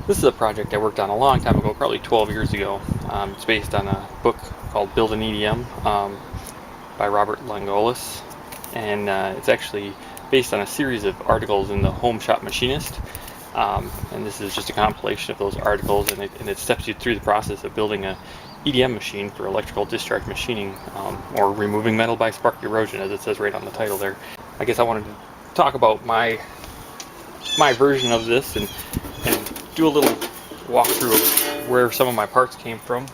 This is a project I worked on a long time ago, probably 12 years ago. It's based on a book called Build an EDM by Robert Langolis, and it's actually based on a series of articles in the Home Shop Machinist. And this is just a compilation of those articles, and it steps you through the process of building a EDM machine for electrical discharge machining, or removing metal by spark erosion, as it says right on the title there. I guess I wanted to talk about my version of this and do a little walkthrough of where some of my parts came from,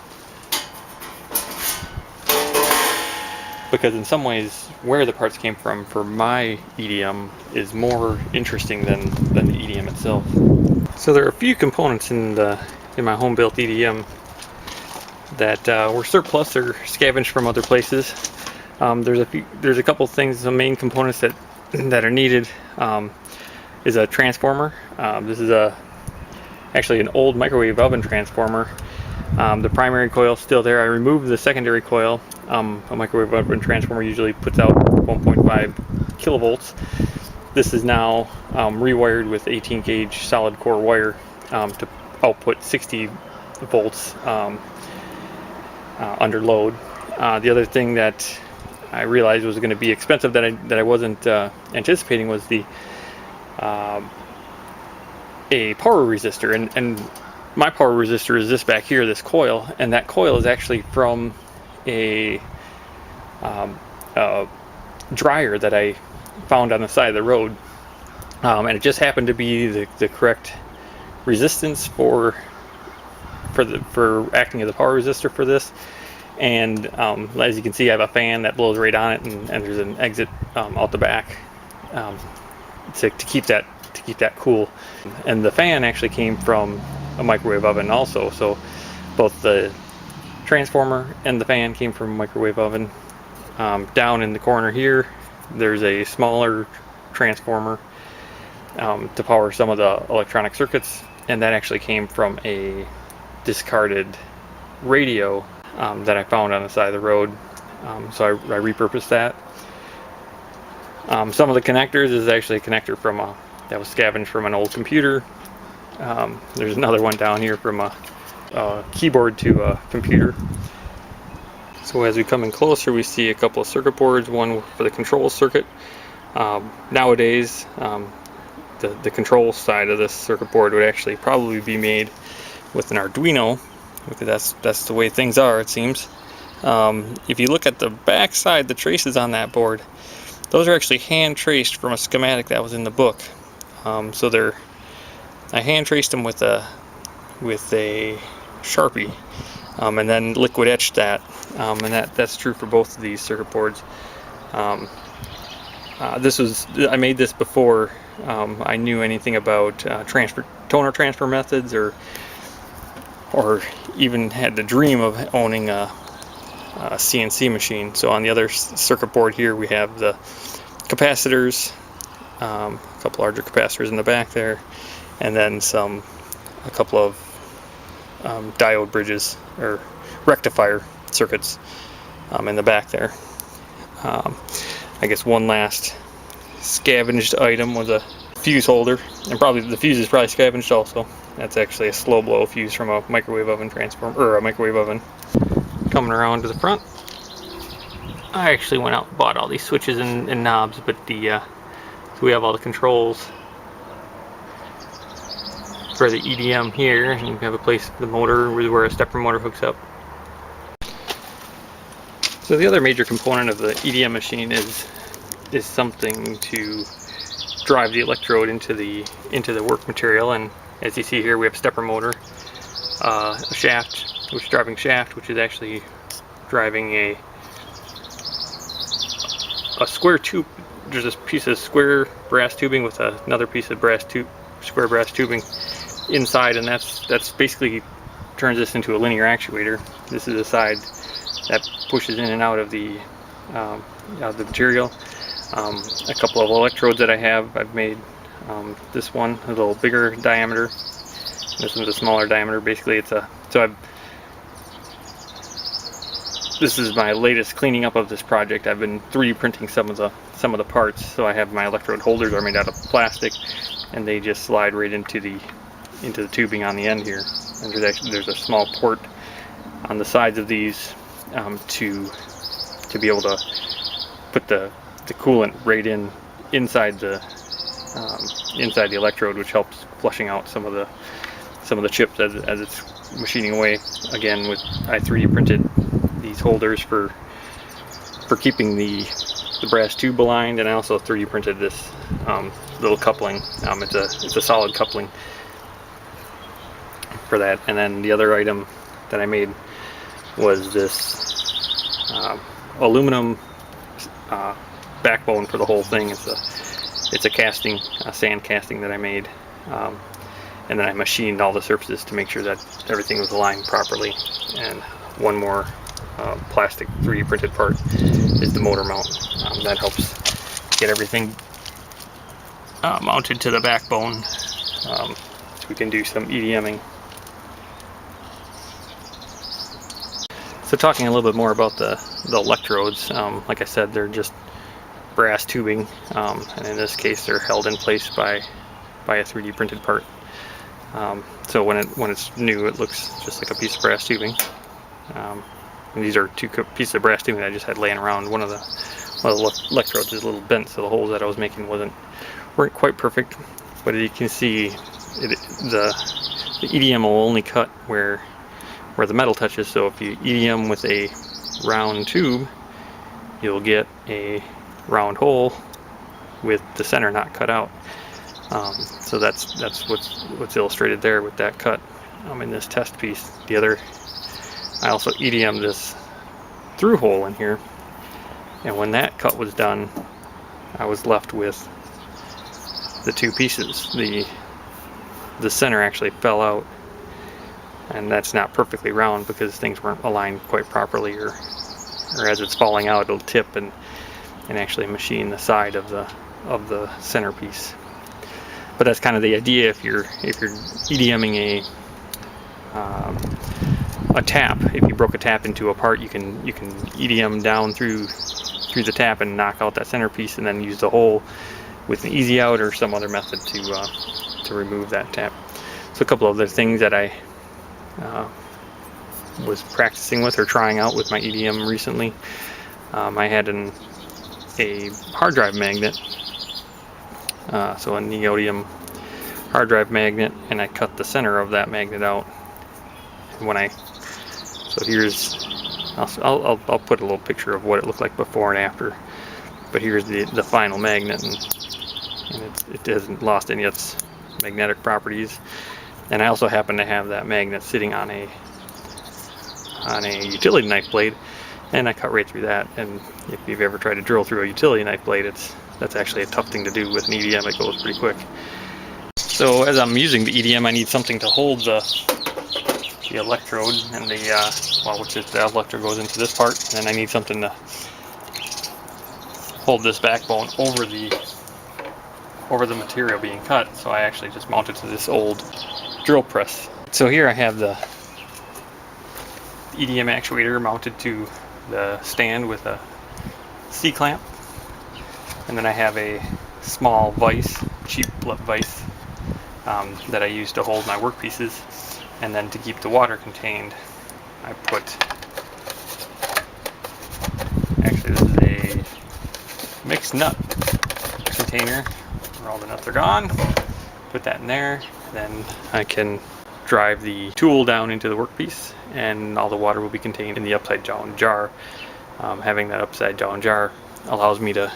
because in some ways where the parts came from for my EDM is more interesting than the EDM itself. So there are a few components in my home built EDM that were surplus or scavenged from other places. There's a couple things. The main components that are needed is a transformer. This is actually an old microwave oven transformer. The primary coil is still there. I removed the secondary coil. A microwave oven transformer usually puts out 1.5 kilovolts. This is now rewired with 18 gauge solid core wire to output 60 volts under load. The other thing that I realized was going to be expensive that I wasn't anticipating was a power resistor, and my power resistor is this back here, this coil, and that coil is actually from a dryer that I found on the side of the road, and it just happened to be the correct resistance for acting as a power resistor for this. And as you can see, I have a fan that blows right on it, and there's an exit out the back to keep that cool. And the fan actually came from a microwave oven also, so both the transformer and the fan came from a microwave oven. Down in the corner here there's a smaller transformer to power some of the electronic circuits, and that actually came from a discarded radio that I found on the side of the road, so I repurposed that. Some of the connectors is actually a connector that was scavenged from an old computer. There's another one down here from a keyboard to a computer. So as we come in closer, we see a couple of circuit boards, one for the control circuit. Nowadays, the control side of this circuit board would actually probably be made with an Arduino, because that's the way things are, it seems. If you look at the back side, the traces on that board, those are actually hand traced from a schematic that was in the book. So I hand traced them with a Sharpie, and then liquid etched that, and that's true for both of these circuit boards. I made this before I knew anything about toner transfer methods, or even had the dream of owning a CNC machine. So on the other circuit board here, we have the capacitors, a couple larger capacitors in the back there, and then a couple of diode bridges or rectifier circuits in the back there. I guess one last scavenged item was a fuse holder, and probably the fuse is probably scavenged also. That's actually a slow blow fuse from a microwave oven transformer, or a microwave oven. Coming around to the front, I actually went out and bought all these switches and knobs, but so we have all the controls for the EDM here, and you have a place for the motor where a stepper motor hooks up. So the other major component of the EDM machine is something to drive the electrode into the work material, and as you see here, we have a stepper motor, a shaft, which is driving shaft, which is actually driving a square tube. There's this piece of square brass tubing with another piece of square brass tubing inside, and that's basically turns this into a linear actuator. This is the side that pushes in and out of the material. A couple of electrodes that I've made. This one a little bigger diameter. This one's a smaller diameter. Basically, this is my latest cleaning up of this project. I've been 3D printing some of the parts. So I have my electrode holders are made out of plastic, and they just slide right into into the tubing on the end here. And there's a small port on the sides of these to be able to put the coolant right inside the electrode, which helps flushing out some of the chips as it's machining away. Again, I 3D printed these holders for keeping the brass tube aligned, and I also 3D printed this little coupling. It's a solid coupling for that. And then the other item that I made was this aluminum backbone for the whole thing. It's a casting, a sand casting that I made, and then I machined all the surfaces to make sure that everything was aligned properly. And one more plastic 3D printed part is the motor mount. That helps get everything mounted to the backbone, so we can do some EDMing. So talking a little bit more about the electrodes, like I said, they're just brass tubing, and in this case they're held in place by a 3D printed part. So when it's new, it looks just like a piece of brass tubing. And these are two pieces of brass tubing that I just had laying around. One of the electrodes is a little bent, so the holes that I was making weren't quite perfect. But as you can see, the EDM will only cut where the metal touches. So if you EDM with a round tube, you'll get a round hole with the center not cut out. So that's what's illustrated there with that cut in this test piece. I also EDM'd this through hole in here, and when that cut was done, I was left with the two pieces. The center actually fell out, and that's not perfectly round because things weren't aligned quite properly, or as it's falling out, it'll tip and actually machine the side of the centerpiece. But that's kind of the idea. If you're EDMing a tap, if you broke a tap into a part, you can EDM down through the tap and knock out that centerpiece, and then use the hole with an easy out or some other method to remove that tap. So a couple of other things that I was practicing with or trying out with my EDM recently. I had a hard drive magnet, so a neodymium hard drive magnet, and I cut the center of that magnet out. And so here's, I'll put a little picture of what it looked like before and after. But here's the final magnet, and it hasn't lost any of its magnetic properties. And I also happen to have that magnet sitting on a utility knife blade, and I cut right through that. And if you've ever tried to drill through a utility knife blade, that's actually a tough thing to do. With an EDM, it goes pretty quick. So as I'm using the EDM, I need something to hold the electrode, and the electrode goes into this part, and then I need something to hold this backbone over the material being cut. So I actually just mounted to this old drill press. So here I have the EDM actuator mounted to the stand with a C-clamp, and then I have a small vise, cheap vise, that I use to hold my workpieces. And then to keep the water contained, I put, actually this is a mixed nut container where all the nuts are gone. Put that in there, then I can drive the tool down into the workpiece, and all the water will be contained in the upside down jar. Having that upside down jar allows me to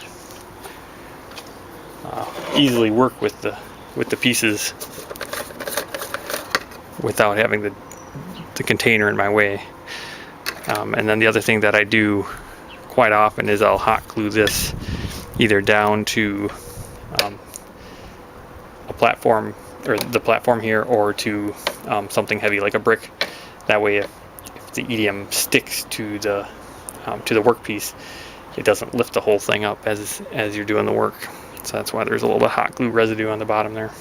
easily work with the pieces without having the container in my way. And then the other thing that I do quite often is I'll hot glue this either down to a platform, or the platform here, or to something heavy like a brick. That way if the EDM sticks to the workpiece, it doesn't lift the whole thing up as you're doing the work. So that's why there's a little bit of hot glue residue on the bottom there.